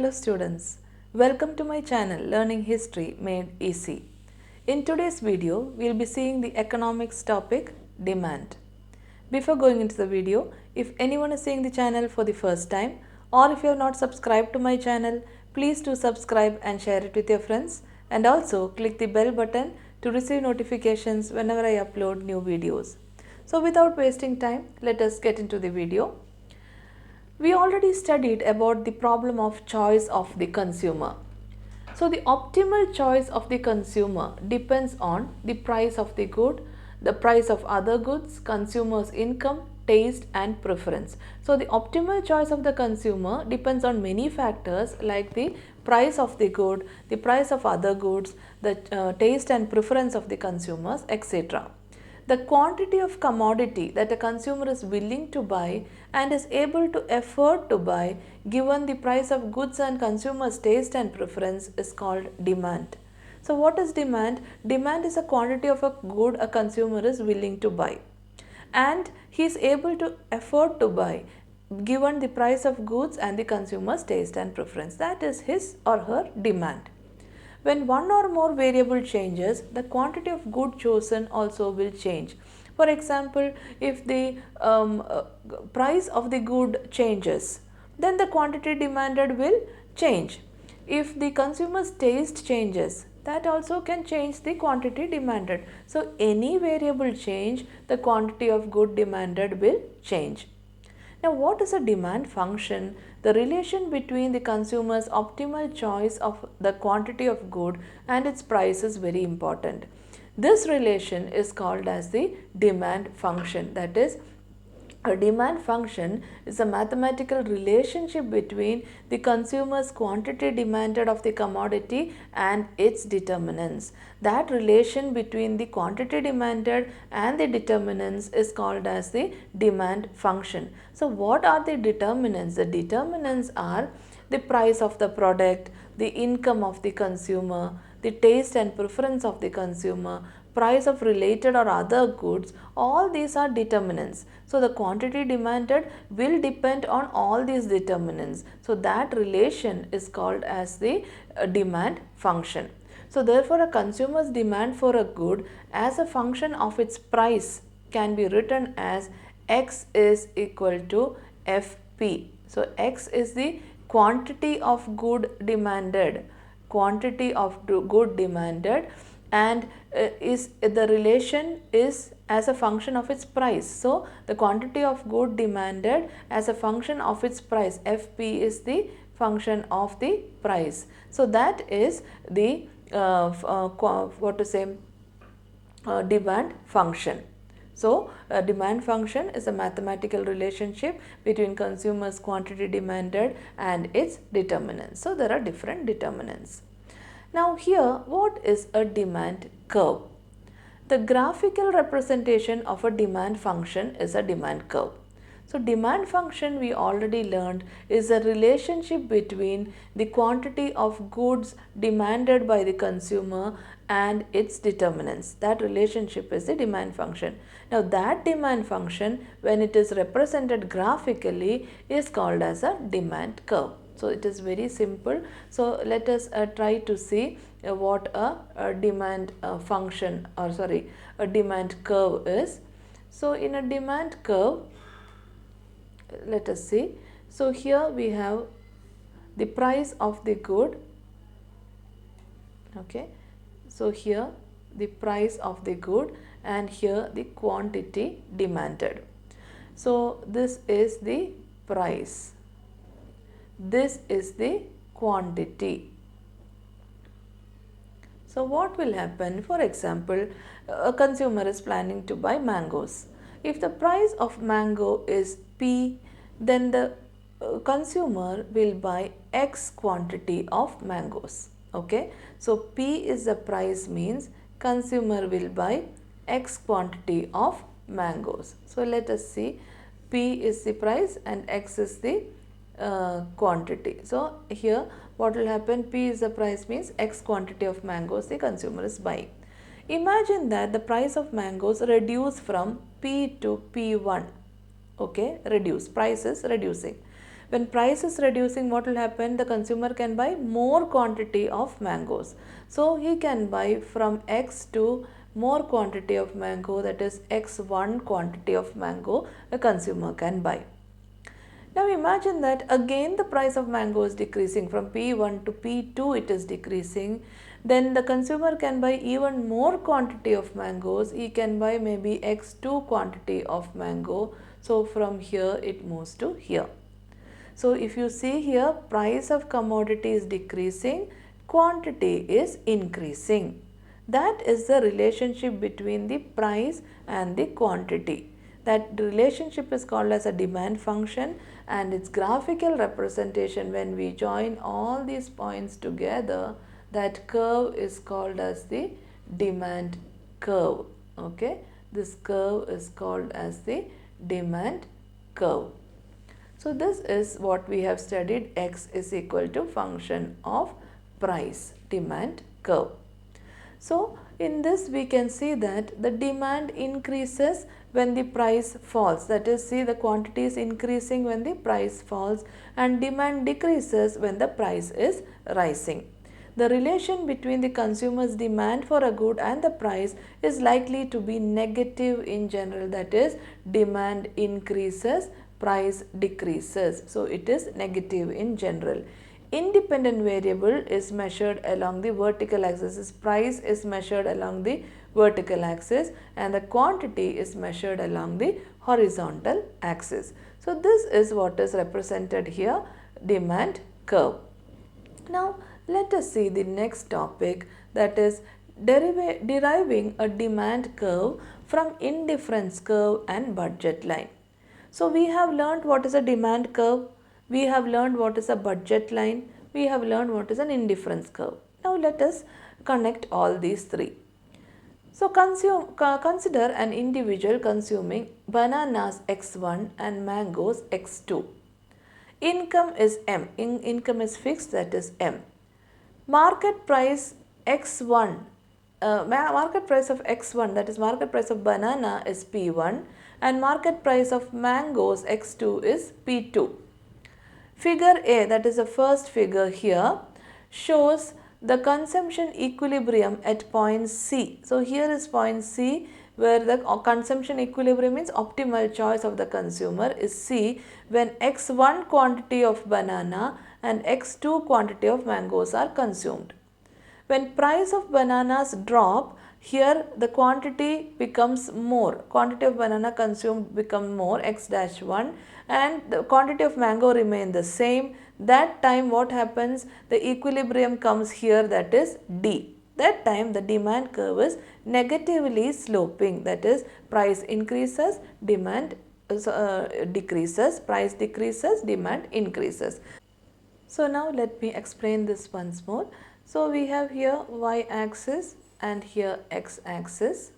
Hello students, welcome to my channel Learning History Made Easy. In today's video, we will be seeing the economics topic demand. Before going into the video, if anyone is seeing the channel for the first time or if you have not subscribed to my channel, please do subscribe and share it with your friends, and also click the bell button to receive notifications whenever I upload new videos. So without wasting time, let us get into the video. We already studied about the problem of choice of the consumer. So the optimal choice of the consumer depends on the price of the good, the price of other goods, consumer's income, taste and preference. So the optimal choice of the consumer depends on many factors like the price of the good, the price of other goods, the taste and preference of the consumers, etc. The quantity of commodity that a consumer is willing to buy and is able to afford to buy given the price of goods and consumer's taste and preference is called demand. So what is demand? Demand is a quantity of a good a consumer is willing to buy and he is able to afford to buy given the price of goods and the consumer's taste and preference. That is his or her demand. When one or more variable changes, the quantity of good chosen also will change. For example, if the price of the good changes, then the quantity demanded will change. If the consumer's taste changes, that also can change the quantity demanded. So, any variable change, the quantity of good demanded will change. Now, what is a demand function? The relation between the consumer's optimal choice of the quantity of good and its price is very important. This relation is called as the demand function. That is, a demand function is a mathematical relationship between the consumer's quantity demanded of the commodity and its determinants. That relation between the quantity demanded and the determinants is called as the demand function. So what are the determinants? The determinants are the price of the product, the income of the consumer, the taste and preference of the consumer, price of related or other goods. All these are determinants. So the quantity demanded will depend on all these determinants. So that relation is called as the demand function. So therefore a consumer's demand for a good as a function of its price can be written as X is equal to FP. So X is the quantity of good demanded, and is the relation is as a function of its price. So the quantity of good demanded as a function of its price, FP is the function of the price. So that is the demand function. So demand function is a mathematical relationship between consumer's quantity demanded and its determinants. So there are different determinants. Now here, what is a demand curve? The graphical representation of a demand function is a demand curve. So demand function, we already learned, is a relationship between the quantity of goods demanded by the consumer and its determinants. That relationship is the demand function. Now that demand function, when it is represented graphically, is called as a demand curve. So it is very simple. So let us try to see what a demand function, or sorry, a demand curve is. So in a demand curve, let us see. So here we have the price of the good. Okay. So here the price of the good and here the quantity demanded. So this is the price. This is the quantity. So what will happen? For example, a consumer is planning to buy mangoes. If the price of mango is P, then the consumer will buy X quantity of mangoes. Okay. So P is the price, means consumer will buy X quantity of mangoes. So let us see, P is the price and X is the quantity. So here what will happen? P is the price, means X quantity of mangoes the consumer is buying. Imagine that the price of mangoes reduce from P to P1. Okay, reduce, price is reducing. When price is reducing, what will happen? The consumer can buy more quantity of mangoes. So he can buy from X to more quantity of mango, that is X1 quantity of mango a consumer can buy. Now imagine that again the price of mango is decreasing from P1 to P2, it is decreasing. Then the consumer can buy even more quantity of mangoes. He can buy maybe X2 quantity of mango. So from here it moves to here. So if you see here, price of commodity is decreasing, quantity is increasing. That is the relationship between the price and the quantity. That relationship is called as a demand function, and its graphical representation, when we join all these points together, that curve is called as the demand curve. Okay, this curve is called as the demand curve. So this is what we have studied. X is equal to function of price, demand curve. So in this we can see that the demand increases when the price falls, that is, see, the quantity is increasing when the price falls, and demand decreases when the price is rising. The relation between the consumer's demand for a good and the price is likely to be negative in general, that is, demand increases, price decreases. So it is negative in general. Independent variable is measured along the vertical axis. Price is measured along the vertical axis and the quantity is measured along the horizontal axis. So this is what is represented here, demand curve. Now let us see the next topic, that is deriving a demand curve from indifference curve and budget line. So we have learned what is a demand curve, we have learned what is a budget line, we have learned what is an indifference curve. Now let us connect all these three. So consider an individual consuming bananas X1 and mangoes X2. Income is M, income is fixed, that is M. Market price X1, market price of X1, that is market price of banana, is P1, and market price of mangoes X2 is P2. Figure A, that is the first figure here, shows the consumption equilibrium at point C. So here is point C, where the consumption equilibrium means optimal choice of the consumer is C, when X1 quantity of banana and X2 quantity of mangoes are consumed. When price of bananas drop, here the quantity becomes more, quantity of banana consumed become more, X-1, and the quantity of mango remain the same. That time what happens, the equilibrium comes here, that is D. That time the demand curve is negatively sloping, that is price increases, demand decreases, price decreases, demand increases. So now let me explain this once more. So we have here y-axis and here x-axis.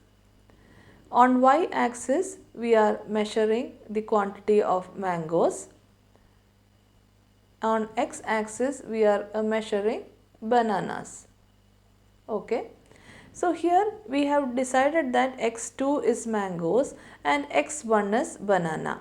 On y-axis we are measuring the quantity of mangoes. On x-axis we are measuring bananas. Okay. So here we have decided that x2 is mangoes and x1 is banana.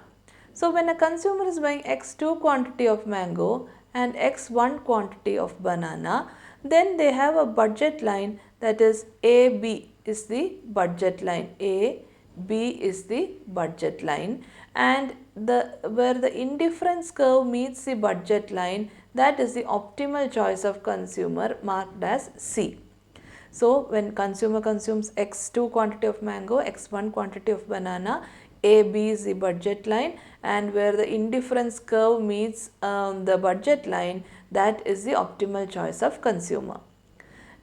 So when a consumer is buying x2 quantity of mango and x1 quantity of banana, then they have a budget line, that is AB is the budget line, AB is the budget line, and where the indifference curve meets the budget line, that is the optimal choice of consumer, marked as C. So when consumer consumes X2 quantity of mango, X1 quantity of banana, AB is the budget line, and where the indifference curve meets the budget line, that is the optimal choice of consumer.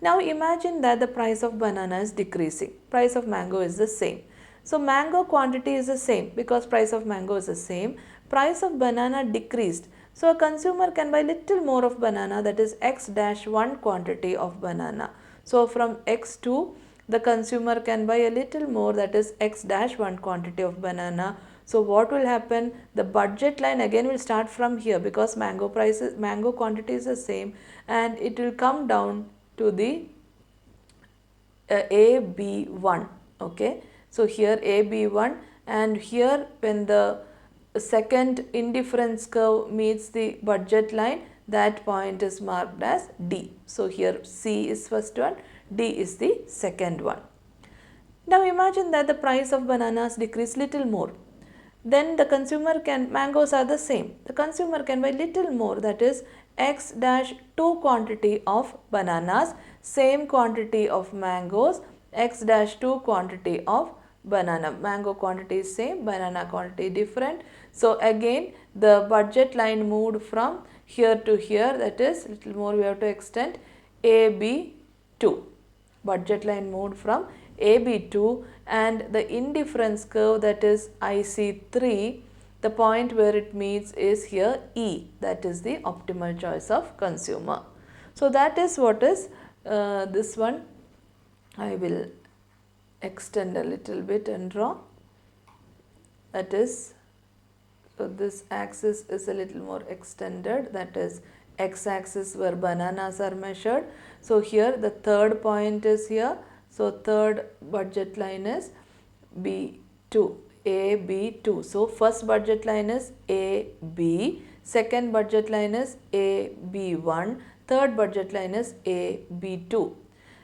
Now imagine that the price of banana is decreasing, price of mango is the same. So mango quantity is the same because price of mango is the same, price of banana decreased. So a consumer can buy little more of banana, that is X-1 quantity of banana. So from X2 the consumer can buy a little more, that is X-1 quantity of banana. So what will happen? The budget line again will start from here because mango quantity is the same, and it will come down to the AB1. Okay. So here AB1, and here when the second indifference curve meets the budget line, that point is marked as D. So here C is first one, D is the second one. Now imagine that the price of bananas decrease little more. Then the consumer can, mangoes are the same. The consumer can buy little more, that is X dash 2 quantity of bananas, same quantity of mangoes, X dash 2 quantity of banana. Mango quantity is same, banana quantity different. So again the budget line moved from here to here, that is little more we have to extend AB2. Budget line moved from AB2, and the indifference curve, that is IC3, the point where it meets is here E, that is the optimal choice of consumer. So that is what is this one. I will extend a little bit and draw. That is, so this axis is a little more extended, that is X axis where bananas are measured. So here the third point is here. So third budget line is B2, AB2. So first budget line is AB, second budget line is AB1, third budget line is AB2.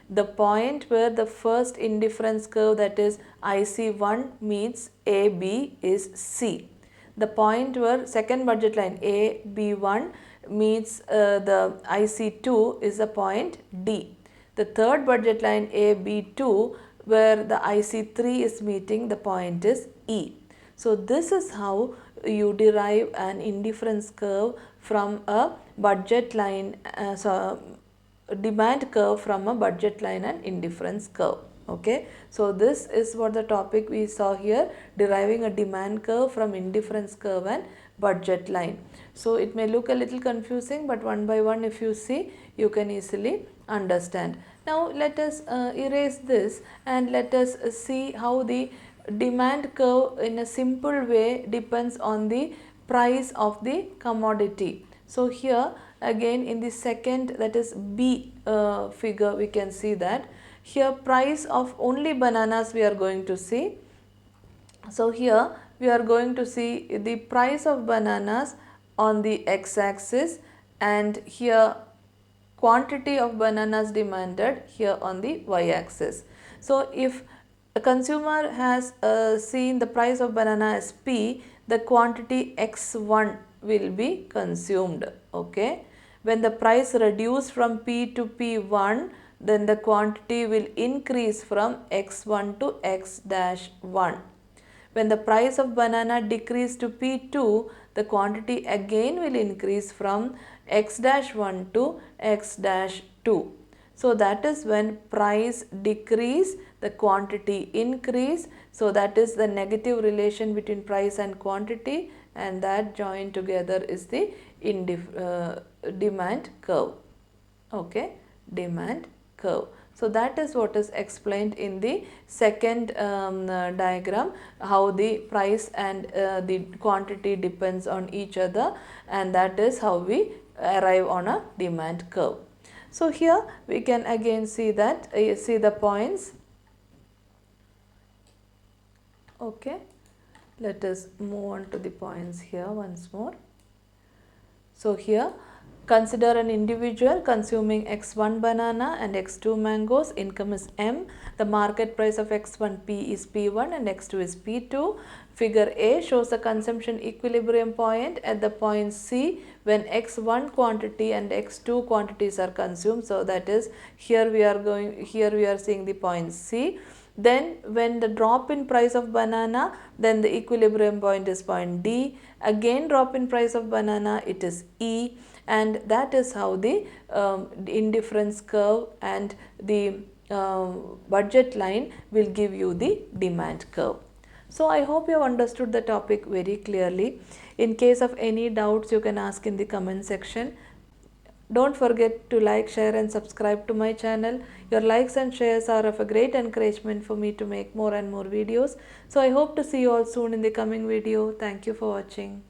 The point where the first indifference curve, that is IC1 meets AB, is C. The point where second budget line AB1 meets the IC2 is the point D. The third budget line AB2 where the IC3 is meeting, the point is E. So this is how you derive an indifference curve from a budget line, demand curve from a budget line and indifference curve. Okay, so this is what the topic we saw here, deriving a demand curve from indifference curve and budget line. So it may look a little confusing, but one by one if you see, you can easily understand. Now let us erase this and let us see how the demand curve in a simple way depends on the price of the commodity. So here again in the second, that is B figure, we can see that here price of only bananas we are going to see. So here we are going to see the price of bananas on the X axis, and here quantity of bananas demanded here on the Y axis. So if a consumer has seen the price of banana as P, the quantity X1 will be consumed. Okay. When the price reduced from P to P1, then the quantity will increase from X1 to X-1. When the price of banana decreased to P2, the quantity again will increase from X-1 to X-2. So that is when price decrease, the quantity increase. So that is the negative relation between price and quantity, and that joined together is the demand curve. Okay, demand curve. So that is what is explained in the second diagram, how the price and the quantity depends on each other, and that is how we arrive on a demand curve. So here we can again see that, see the points. Okay, let us move on to the points here once more. So here, consider an individual consuming X1 banana and X2 mangoes. Income is M. The market price of X1P is P1 and X2 is P2. Figure A shows the consumption equilibrium point at the point C when X1 quantity and X2 quantities are consumed. So that is, here we are seeing the point C. Then when the drop in price of banana, then the equilibrium point is point D. Again drop in price of banana, it is E. And that is how the indifference curve and the budget line will give you the demand curve. So I hope you have understood the topic very clearly. In case of any doubts, you can ask in the comment section. Don't forget to like, share and subscribe to my channel. Your likes and shares are of a great encouragement for me to make more and more videos. So I hope to see you all soon in the coming video. Thank you for watching.